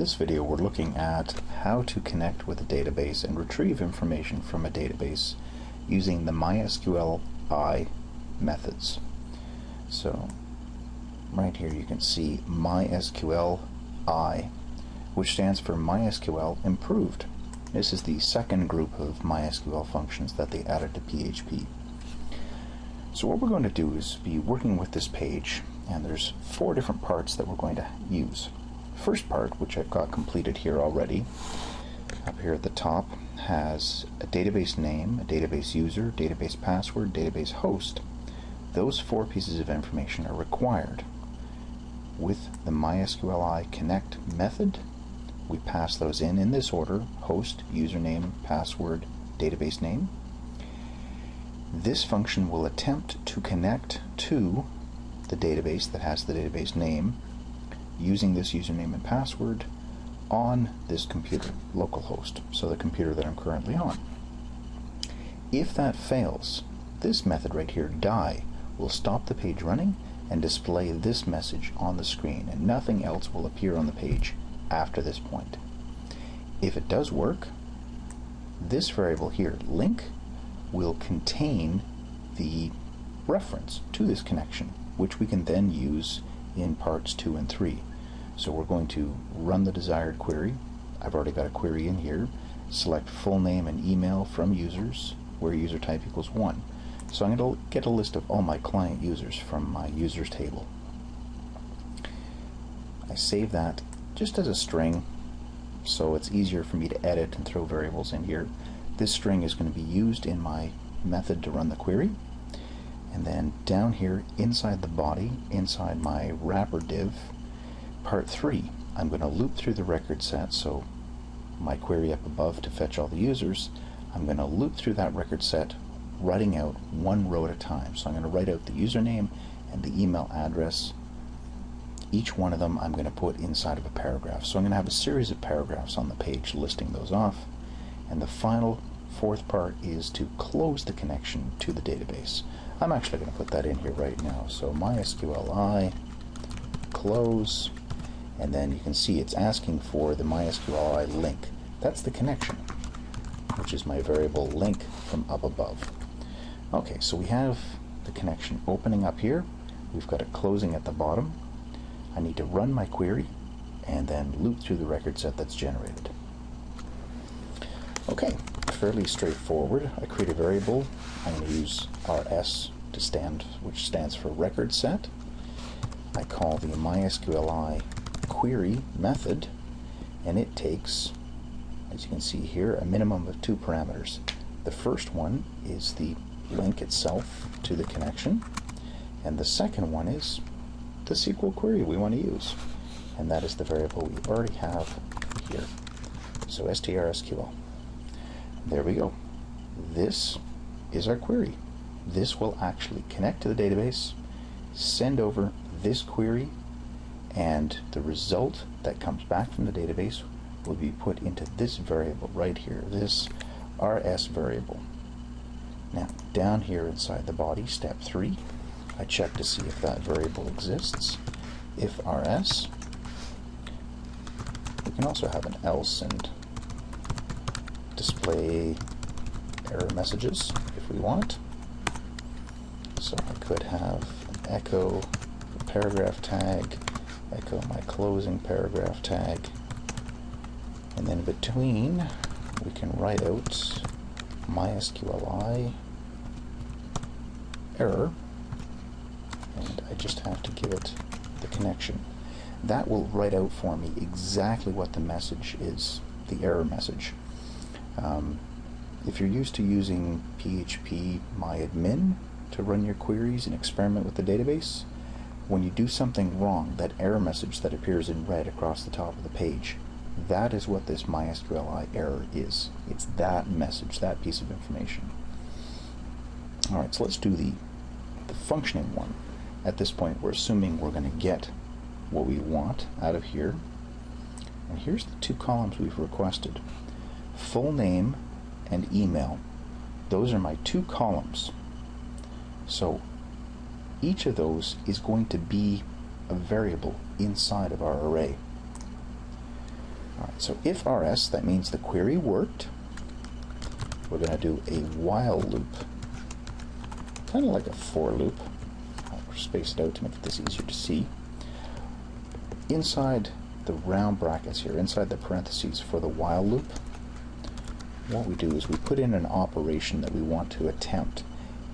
this video we're looking at how to connect with a database and retrieve information from a database using the mysqli methods. So right here you can see mysqli, which stands for MySQL Improved. This is the second group of MySQL functions that they added to PHP. So what we're going to do is be working with this page, and there's 4 different parts that we're going to use. First part, which I've got completed here already, up here at the top, has a database name, a database user, database password, database host. Those 4 pieces of information are required. With the mysqli connect method, we pass those in this order: host, username, password, database name. This function will attempt to connect to the database that has the database name using this username and password on this computer, localhost, so the computer that I'm currently on. If that fails, this method right here, die, will stop the page running and display this message on the screen, and nothing else will appear on the page after this point. If it does work, this variable here, link, will contain the reference to this connection, which we can then use in parts 2 and 3. So we're going to run the desired query. I've already got a query in here. Select full name and email from users, where user type equals 1. So I'm going to get a list of all my client users from my users table. I save that just as a string, so it's easier for me to edit and throw variables in here. This string is going to be used in my method to run the query. And then down here inside the body, inside my wrapper div, part 3, I'm going to loop through the record set. So my query up above to fetch all the users, I'm going to loop through that record set, writing out one row at a time. So I'm going to write out the username and the email address. Each one of them I'm going to put inside of a paragraph. So I'm going to have a series of paragraphs on the page listing those off. And the final 4th part is to close the connection to the database. I'm actually going to put that in here right now. So mysqli close, and then you can see it's asking for the mysqli link. That's the connection, which is my variable link from up above. Okay, so we have the connection opening up here. We've got it closing at the bottom. I need to run my query and then loop through the record set that's generated. Okay, fairly straightforward. I create a variable. I'm going to use rs which stands for record set. I call the mysqli query method, and it takes, as you can see here, a minimum of 2 parameters. The first one is the link itself to the connection, and the second one is the SQL query we want to use, and that is the variable we already have here. So strsql. There we go. This is our query. This will actually connect to the database, send over this query, and the result that comes back from the database will be put into this variable right here, this rs variable. Now, down here inside the body, step 3, I check to see if that variable exists. If rs, we can also have an else and display error messages if we want. So I could have an echo paragraph tag, echo my closing paragraph tag, and then between we can write out mysqli error, and I just have to give it the connection. That will write out for me exactly what the message is, the error message. If you're used to using PHP myadmin to run your queries and experiment with the database, when you do something wrong, that error message that appears in red across the top of the page, that is what this mysqli error is. It's that message, that piece of information. Alright, so let's do the functioning one. At this point, we're assuming we're going to get what we want out of here. And here's the 2 columns we've requested. Full name and email. Those are my 2 columns. So each of those is going to be a variable inside of our array. Alright, so if rs, that means the query worked. We're going to do a while loop, kind of like a for loop. I'll space it out to make this easier to see. Inside the round brackets here, inside the parentheses for the while loop, what we do is we put in an operation that we want to attempt.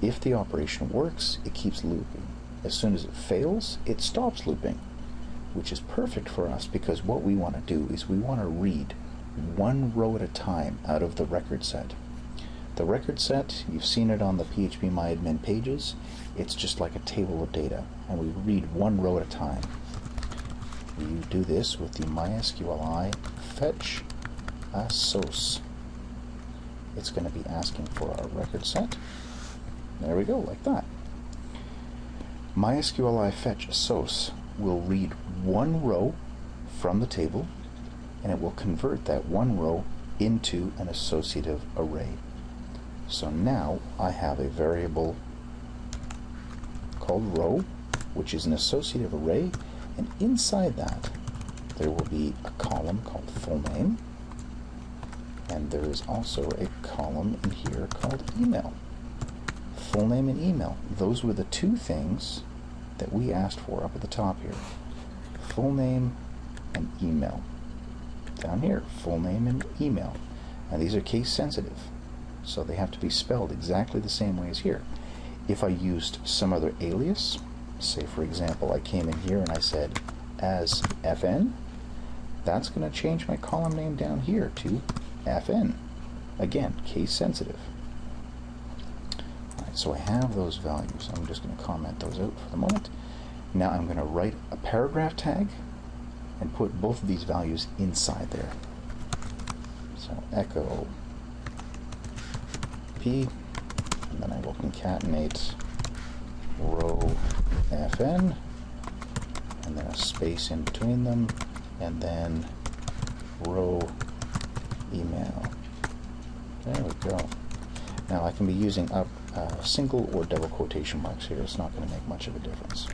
If the operation works, it keeps looping. As soon as it fails, it stops looping, which is perfect for us because what we want to do is we want to read one row at a time out of the record set. The record set, you've seen it on the phpMyAdmin pages. It's just like a table of data, and we read one row at a time. We do this with the mysqli fetch assoc. It's going to be asking for our record set. There we go, like that. mysqli fetch assoc will read one row from the table, and it will convert that one row into an associative array. So now I have a variable called row, which is an associative array, and inside that there will be a column called full name, and there is also a column in here called email. Full name and email, those were the two things that we asked for up at the top here. Full name and email. Down here, full name and email. And these are case sensitive, so they have to be spelled exactly the same way as here. If I used some other alias, say for example I came in here and I said as fn, that's going to change my column name down here to fn. Again, case sensitive. Alright, so I have those values. I'm just going to comment those out for the moment. Now I'm going to write a paragraph tag and put both of these values inside there. So echo p, and then I will concatenate row fn, and then a space in between them, and then row email. There we go. Now I can be using up single or double quotation marks here. It's not going to make much of a difference.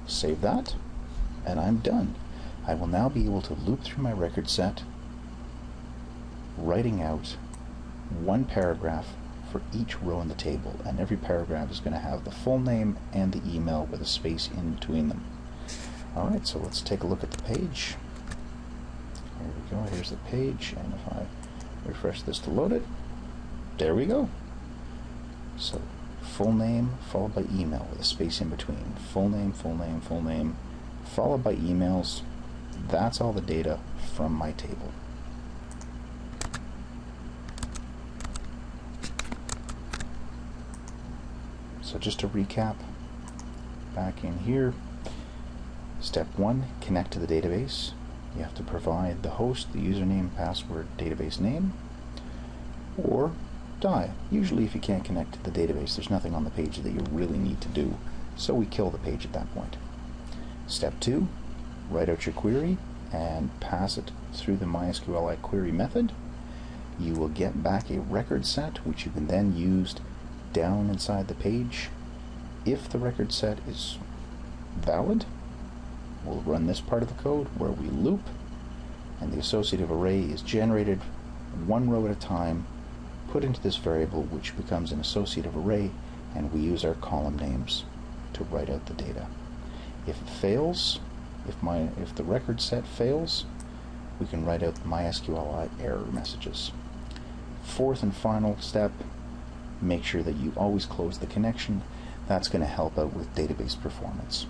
Save that, and I'm done. I will now be able to loop through my record set, writing out one paragraph for each row in the table, and every paragraph is going to have the full name and the email with a space in between them. Alright, so let's take a look at the page. Here we go, here's the page, and if I refresh this to load it, there we go. So full name followed by email with a space in between. Full name, full name, full name, followed by emails. That's all the data from my table. So just to recap, back in here, step 1, connect to the database. You have to provide the host, the username, password, database name, or die. Usually if you can't connect to the database, there's nothing on the page that you really need to do, so we kill the page at that point. Step 2, write out your query and pass it through the mysqli query method. You will get back a record set, which you can then use down inside the page. If the record set is valid, we'll run this part of the code where we loop, and the associative array is generated one row at a time, put into this variable, which becomes an associative array, and we use our column names to write out the data. If it fails, if the record set fails, we can write out the mysqli error messages. Fourth and final step, make sure that you always close the connection. That's going to help out with database performance.